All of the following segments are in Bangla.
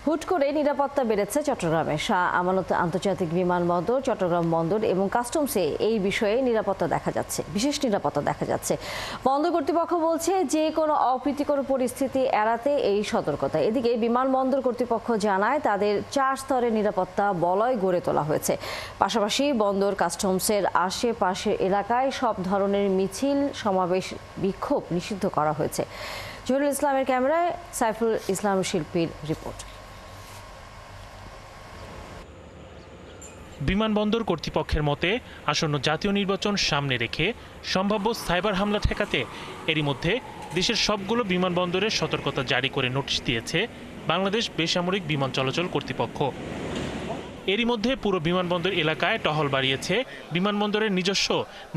হুট করে নিরাপত্তা বেড়েছে চট্টগ্রামে। শাহ আমানত আন্তর্জাতিক বিমানবন্দর, চট্টগ্রাম বন্দর এবং কাস্টমসে এই বিষয়ে বিশেষ নিরাপত্তা দেখা যাচ্ছে। বন্দর কর্তৃপক্ষ বলছে যে কোনো অপ্রীতিকর পরিস্থিতি এড়াতে এই সতর্কতা। এদিকে বিমানবন্দর কর্তৃপক্ষ জানায় তাদের 4 স্তরের নিরাপত্তা বলয় গড়ে তোলা হয়েছে। পাশাপাশি বন্দর কাস্টমসের আশেপাশের এলাকায় সব ধরনের মিছিল, সমাবেশ, বিক্ষোভ নিষিদ্ধ করা হয়েছে। জহিরুল ইসলামের ক্যামেরায় সাইফুল ইসলাম শিল্পীর রিপোর্ট। বিমানবন্দর কর্তৃপক্ষের মতে আসন্ন জাতীয় নির্বাচন সামনে রেখে সম্ভাব্য সাইবার হামলা ঠেকাতে এরই মধ্যে দেশের সবগুলো বিমানবন্দরে সতর্কতা জারি করে নোটিশ দিয়েছে বাংলাদেশ বেসামরিক বিমান চলাচল কর্তৃপক্ষ। এরই মধ্যে পুরো বিমানবন্দর এলাকায় টহল বাড়িয়েছে বিমানবন্দরের নিজস্ব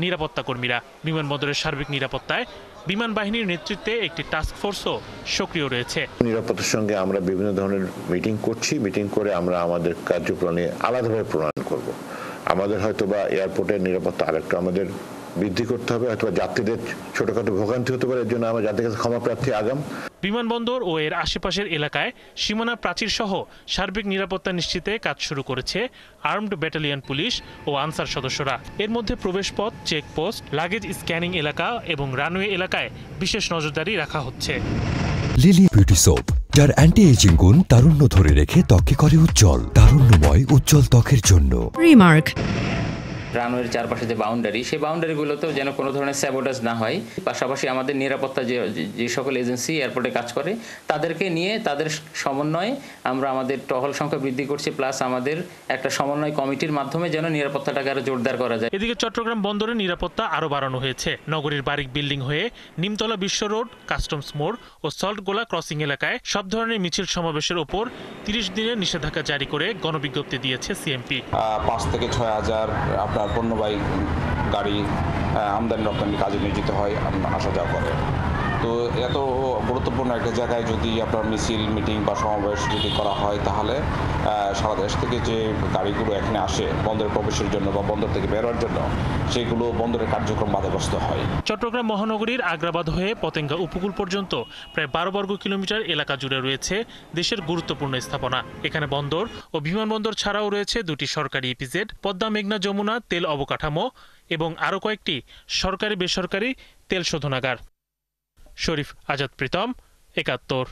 নিরাপত্তা কর্মীরা। বিমানবন্দরের সার্বিক নিরাপত্তায় বিমান বাহিনীর নেতৃত্বে একটি টাস্ক ফোর্সও সক্রিয় রয়েছে। নিরাপত্তার সঙ্গে আমরা বিভিন্ন ধরনের মিটিং করে আমরা আমাদের কার্যক্রমে আলাদাভাবে প্রণয়ন করব। আমাদের হয়তো বা এয়ারপোর্টের নিরাপত্তা আরেকটু আমাদের বৃদ্ধি করতে হবে, হয়তো যাত্রীদের ছোটখাটো ভোগান্তি হতে পারে, এর জন্য আমরা যাত্রীর কাছে ক্ষমা প্রার্থী আগাম। বিমানবন্দর ও এর আশেপাশের এলাকায় সীমানা প্রাচীর সহ সার্বিক নিরাপত্তা নিশ্চিতে কাজ শুরু করেছে আর্মড ব্যাটালিয়ন পুলিশ ও আনসার সদস্যরা। এর মধ্যে প্রবেশপথ, চেকপোস্ট, লাগেজ স্ক্যানিং এলাকা এবং রানওয়ে এলাকায় বিশেষ নজরদারি রাখা হচ্ছে। লিলি বিউটি সোপ, যার অ্যান্টি এজিং গুণ তারুণ্য ধরে রেখে ত্বকে করে উজ্জ্বল, তারুণ্যময় উজ্জ্বল ত্বকের জন্য। রিমার্ক। রানওয়ের চারপাশে যে বাউন্ডারি, সেই বাউন্ডারিগুলোতেও যেন কোনো ধরনের স্যাবোটাজ না হয়। পাশাপাশি আমাদের নিরাপত্তা যে সকল এজেন্সি এয়ারপোর্টে কাজ করে তাদেরকে নিয়ে তাদের সমন্বয়ে আমরা আমাদের টহল সংখ্যা বৃদ্ধি করছি, প্লাস আমাদের একটা সমন্বয় কমিটির মাধ্যমে যেন নিরাপত্তাটাকে আরো জোরদার করা যায়। এদিকে চট্টগ্রাম বন্দরের নিরাপত্তা আরও বাড়ানো হয়েছে। নগরীর বারিক বিল্ডিং হয়ে নিমতলা বিশ্ব রোড, কাস্টমস মোড় ও সল্টগোলা ক্রসিং এলাকায় সব ধরনের মিছিল সমাবেশের ওপর 30 দিনের নিষেধাজ্ঞা জারি করে গণবিজ্ঞপ্তি দিয়েছে সিএমপি। 5 থেকে 6 হাজার পণ্যবাহী গাড়ি আমদানি রপ্তানি কাজে নিয়োজিত হয়, আসা যাওয়া করে। তো এত গুরুত্বপূর্ণ একটা জায়গায় যদি আপনার মিছিল, মিটিং বা সমাবেশ যদি করা হয়, তাহলে সারা দেশ থেকে যে গাড়িগুলো এখানে আসে বন্দরে প্রবেশের জন্য বা বন্দর থেকে বেরোয়ার জন্য, সেগুলো বন্দরের কার্যক্রম বাধাগ্রস্ত হয়। চট্টগ্রাম মহানগরীর আগ্রাবাদ হয়ে পতেঙ্গা উপকূল পর্যন্ত প্রায় 12 বর্গ কিলোমিটার এলাকা জুড়ে রয়েছে দেশের গুরুত্বপূর্ণ স্থাপনা। এখানে বন্দর ও বিমানবন্দর ছাড়াও রয়েছে 2টি সরকারি ইপিজেড, পদ্মা মেঘনা যমুনা তেল অবকাঠামো এবং আরও কয়েকটি সরকারি বেসরকারি তেল শোধনাগার। শরীফ আজাদ প্রীতম, 71।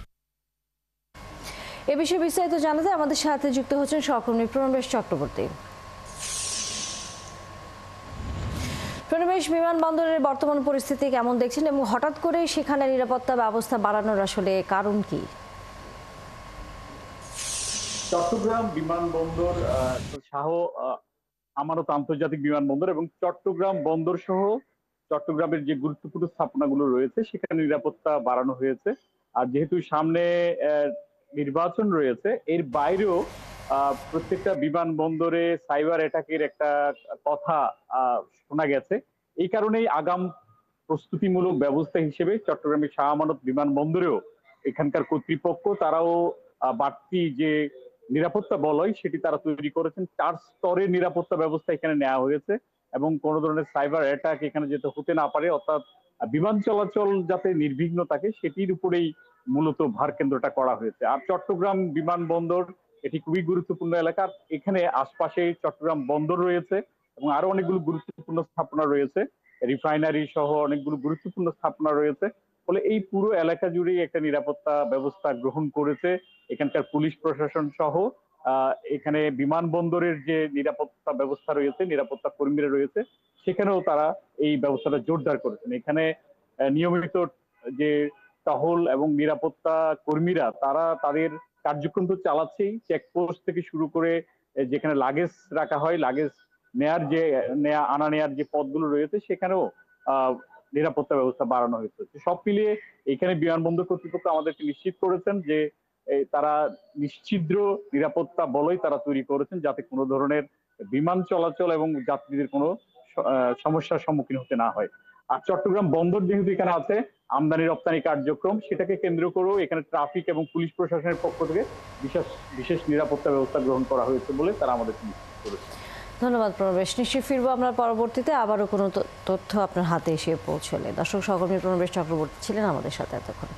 এ বিষয়ে বিস্তারিত জানাতে আমাদের সাথে যুক্ত হচ্ছেন সহকর্মী প্রণবেশ চক্রবর্তী। প্রণবেশ, বিমানবন্দরের বর্তমান পরিস্থিতি কেমন দেখছেন এবং হঠাৎ করে সেখানে নিরাপত্তা ব্যবস্থা বাড়ানোর আসলে কারণ কি? চট্টগ্রাম বিমানবন্দর, শাহ আমানত আন্তর্জাতিক বিমানবন্দর এবং চট্টগ্রাম বন্দর সহ চট্টগ্রামের যে গুরুত্বপূর্ণ স্থাপনাগুলো রয়েছে সেখানে নিরাপত্তা বাড়ানো হয়েছে। আর যেহেতু সামনে নির্বাচন রয়েছে, এর বাইরেও প্রত্যেকটা বিমানবন্দরে সাইবার অ্যাটাকের একটা কথা শোনা গেছে। এই কারণেই আগাম প্রস্তুতিমূলক ব্যবস্থা হিসেবে চট্টগ্রামের শাহ আমানত বিমানবন্দরেও এখানকার কর্তৃপক্ষ তারাও বাড়তি যে নিরাপত্তা বলয় সেটি তারা তৈরি করেছেন। 4 স্তরের নিরাপত্তা ব্যবস্থা এখানে নেওয়া হয়েছে এবং কোন ধরনের সাইবার অ্যাটাক এখানে যাতে হতে না পারে, অর্থাৎ বিমান চলাচল যাতে নির্বিঘ্ন থাকে, সেটির উপরেই মূলত ভার কেন্দ্রটা করা হয়েছে। আর চট্টগ্রাম বিমানবন্দর এটি খুবই গুরুত্বপূর্ণ এলাকা। এখানে আশপাশে চট্টগ্রাম বন্দর রয়েছে এবং আরো অনেকগুলো গুরুত্বপূর্ণ স্থাপনা রয়েছে, রিফাইনারি সহ অনেকগুলো গুরুত্বপূর্ণ স্থাপনা রয়েছে। ফলে এই পুরো এলাকা জুড়েই একটা নিরাপত্তা ব্যবস্থা গ্রহণ করেছে এখানকার পুলিশ প্রশাসন সহ। এখানে বিমানবন্দরের যে নিরাপত্তা ব্যবস্থা রয়েছে, নিরাপত্তা কর্মীরা রয়েছে, সেখানেও তারা এই ব্যবস্থাটা জোরদার করেছেন। এখানে নিয়মিত যে টহল এবং নিরাপত্তা কর্মীরা তারা তাদের কার্যক্রম তো চালাচ্ছেই, চেকপোস্ট থেকে শুরু করে যেখানে লাগেজ রাখা হয়, লাগেজ আনা নেয়ার যে পথগুলো রয়েছে সেখানেও নিরাপত্তা ব্যবস্থা বাড়ানো হয়েছে। সব মিলিয়ে এখানে বিমানবন্দর কর্তৃপক্ষ আমাদেরকে নিশ্চিত করেছেন যে তারা নিশ্ছিদ্র নিরাপত্তা বলয় তারা তৈরি করেছেন, যাতে কোনো ধরনের বিমান চলাচল এবং যাত্রীদের কোনো সমস্যার সম্মুখীন হতে না হয়। আর চট্টগ্রাম বন্দর যেহেতু এখানে আছে, আমদানি রপ্তানি কার্যক্রম, সেটাকে কেন্দ্র করেও এখানে ট্রাফিক এবং পুলিশ প্রশাসনের পক্ষ থেকে বিশেষ নিরাপত্তা ব্যবস্থা গ্রহণ করা হয়েছে বলে তারা আমাদেরকে নিশ্চিত করেছে। ধন্যবাদ প্রণবেশ। নিশ্চয়ই ফিরবো আমরা পরবর্তীতে আবারও কোনো তথ্য আপনার হাতে এসে পৌঁছলে। দর্শক, সহকর্মী প্রণবেশ চক্রবর্তী ছিলেন আমাদের সাথে এতক্ষণ।